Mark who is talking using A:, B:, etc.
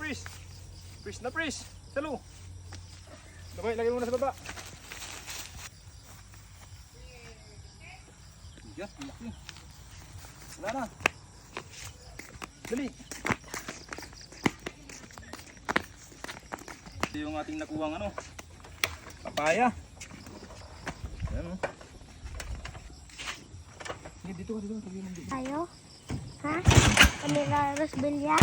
A: fish. Fish na fish. Salo. Sabay, lagay muna sa baba. Yan, laki. Wala na. Dali. Ito yung ating nakuhang ano, papaya. Ayan o. Dito.
B: Ayo? Ha? Kami na Rosbelia?